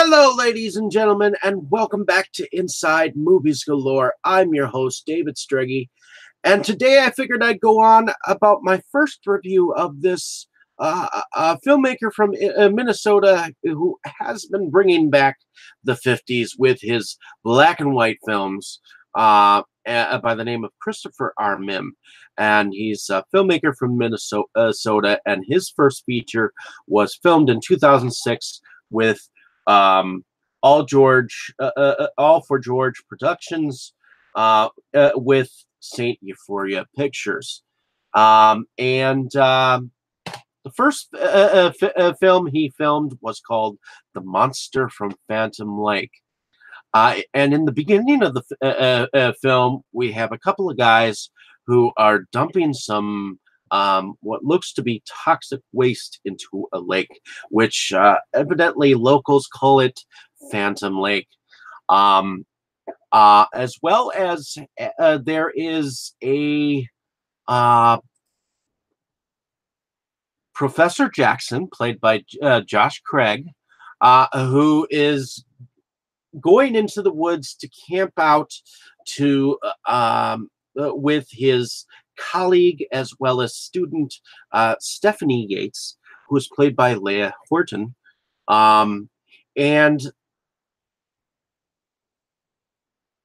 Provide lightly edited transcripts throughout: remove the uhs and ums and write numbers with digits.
Hello, ladies and gentlemen, and welcome back to Inside Movies Galore. I'm your host, David Strege, and today I figured I'd go on about my first review of this filmmaker from Minnesota who has been bringing back the 50s with his black and white films by the name of Christopher R. Mihm. And he's a filmmaker from Minnesota, and his first feature was filmed in 2006 with all for George Productions with Saint Euphoria Pictures. The first film he filmed was called The Monster from Phantom Lake. And in the beginning of the film, we have a couple of guys who are dumping some what looks to be toxic waste into a lake, which evidently locals call it Phantom Lake. As well as there is a Professor Jackson, played by Josh Craig, who is going into the woods to camp out to with his colleague as well as student Stephanie Yates, who is played by Leah Horton, and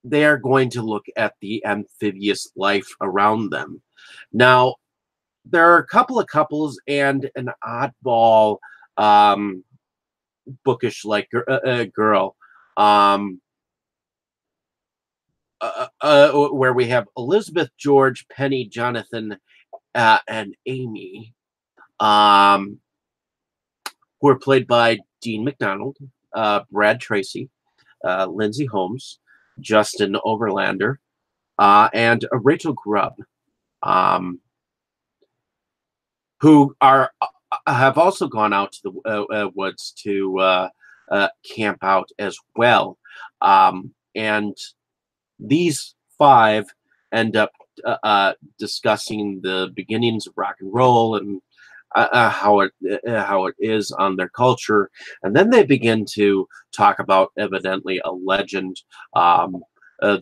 they are going to look at the amphibious life around them. Now, there are a couple of couples and an oddball bookish like girl, where we have Elizabeth, George, Penny, Jonathan, and Amy, who are played by Dean McDonald, Brad Tracy, Lindsay Holmes, Justin Overlander, and Rachel Grubb, who have also gone out to the woods to camp out as well. And these five end up discussing the beginnings of rock and roll and how it is on their culture, and then they begin to talk about evidently a legend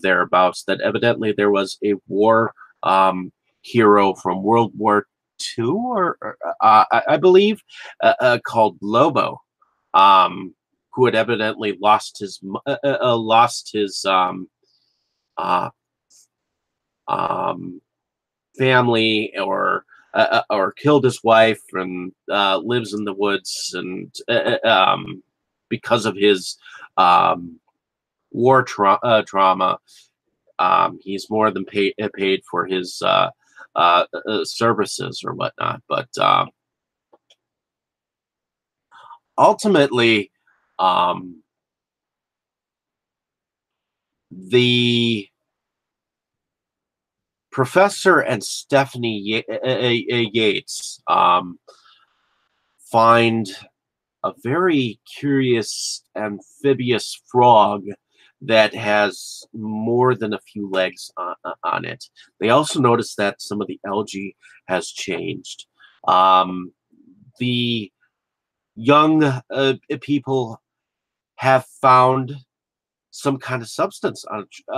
thereabouts, that evidently there was a war hero from World War II, or I believe, called Lobo, who had evidently lost his family, or killed his wife, and lives in the woods, and because of his war trauma, he's more than paid for his services or whatnot. But ultimately, the Professor and Stephanie Yates find a very curious amphibious frog that has more than a few legs on it. They also notice that some of the algae has changed. The young people have found some kind of substance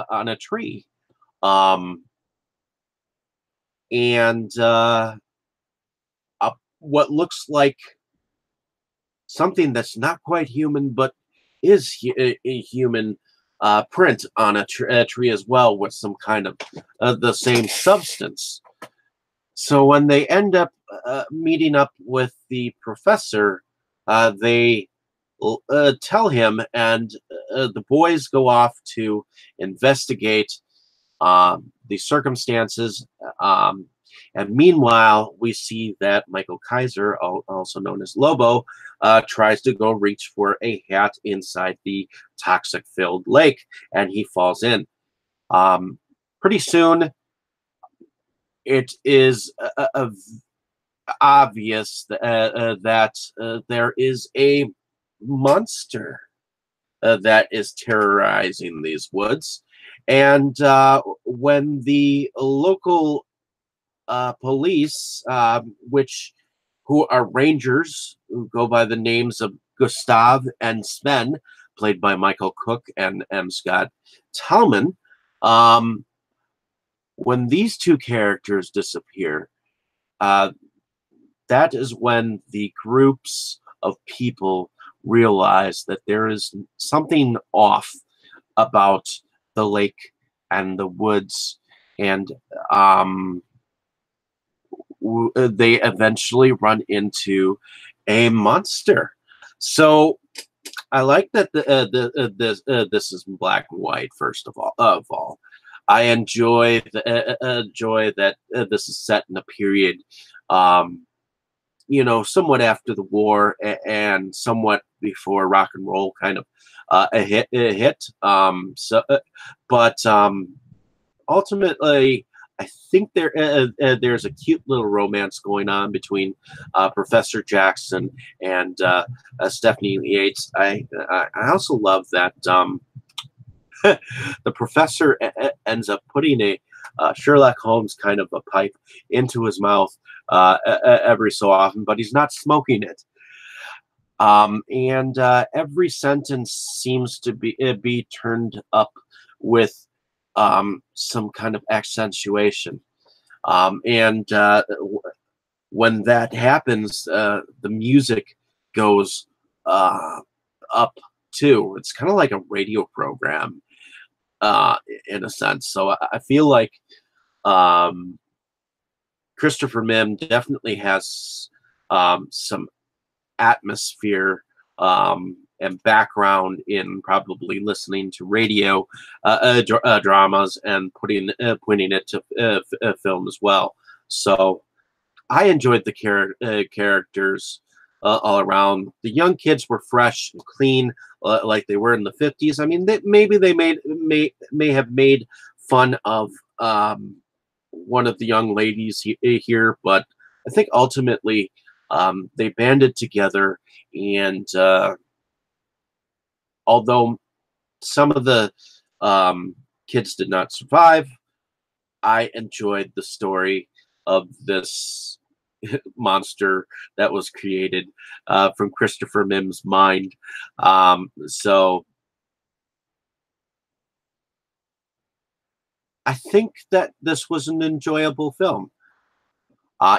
on a tree. And what looks like something that's not quite human, but is a human print on a tree as well, with some kind of the same substance. So when they end up meeting up with the professor, they tell him, and the boys go off to investigate the circumstances. And meanwhile, we see that Michael Kaiser, also known as Lobo, tries to go reach for a hat inside the toxic-filled lake, and he falls in. Pretty soon, it is obvious that there is a monster that is terrorizing these woods. And when the local police, who are rangers who go by the names of Gustav and Sven, played by Michael Cook and M. Scott Tallman. Um, when these two characters disappear, uh, that is when the groups of people realize that there is something off about the lake and the woods, and um, they eventually run into a monster. So I like that this is in black and white. First of all, I enjoy that this is set in a period, um, somewhat after the war and somewhat before rock and roll kind of a hit. But ultimately, I think there's a cute little romance going on between Professor Jackson and Stephanie Yates. I also love that the professor ends up putting a Sherlock Holmes kind of a pipe into his mouth every so often, but he's not smoking it. And every sentence seems to be turned up with some kind of accentuation. And when that happens, the music goes uh, up too. It's kind of like a radio program uh, in a sense. So I feel like um, Christopher Mihm definitely has some atmosphere and background in probably listening to radio dramas and putting it to film as well. So I enjoyed the characters all around. The young kids were fresh and clean, like they were in the 50s. I mean, maybe they may have made fun of one of the young ladies here, but I think ultimately they banded together, and although some of the kids did not survive, I enjoyed the story of this monster that was created from Christopher Mihm's mind. So I think that this was an enjoyable film.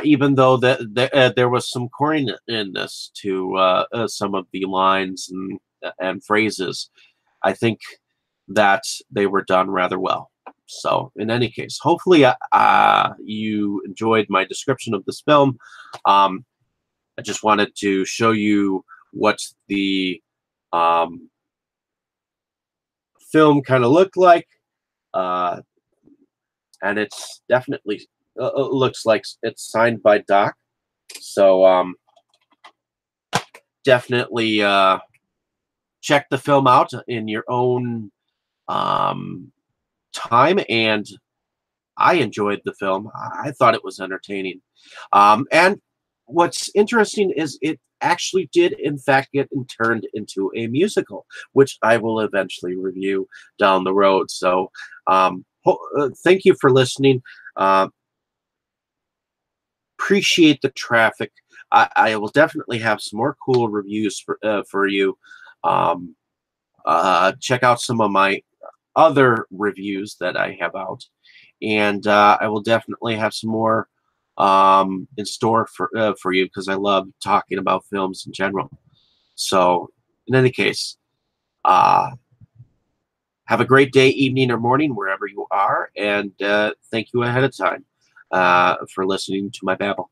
Even though there was some corniness in this to some of the lines and phrases, I think that they were done rather well. So, in any case, hopefully you enjoyed my description of this film. Um, I just wanted to show you what the um, film kind of looked like, uh, and it's definitely looks like it's signed by Doc. So definitely check the film out in your own um, time. And I enjoyed the film. I thought it was entertaining. And what's interesting is it actually did, in fact, get turned into a musical, which I will eventually review down the road. So thank you for listening. Uh, appreciate the traffic. I will definitely have some more cool reviews for you. Um, check out some of my other reviews that I have out, and I will definitely have some more in store for you because I love talking about films in general. So, in any case, uh, have a great day, evening, or morning wherever you are, and thank you ahead of time for listening to my babble.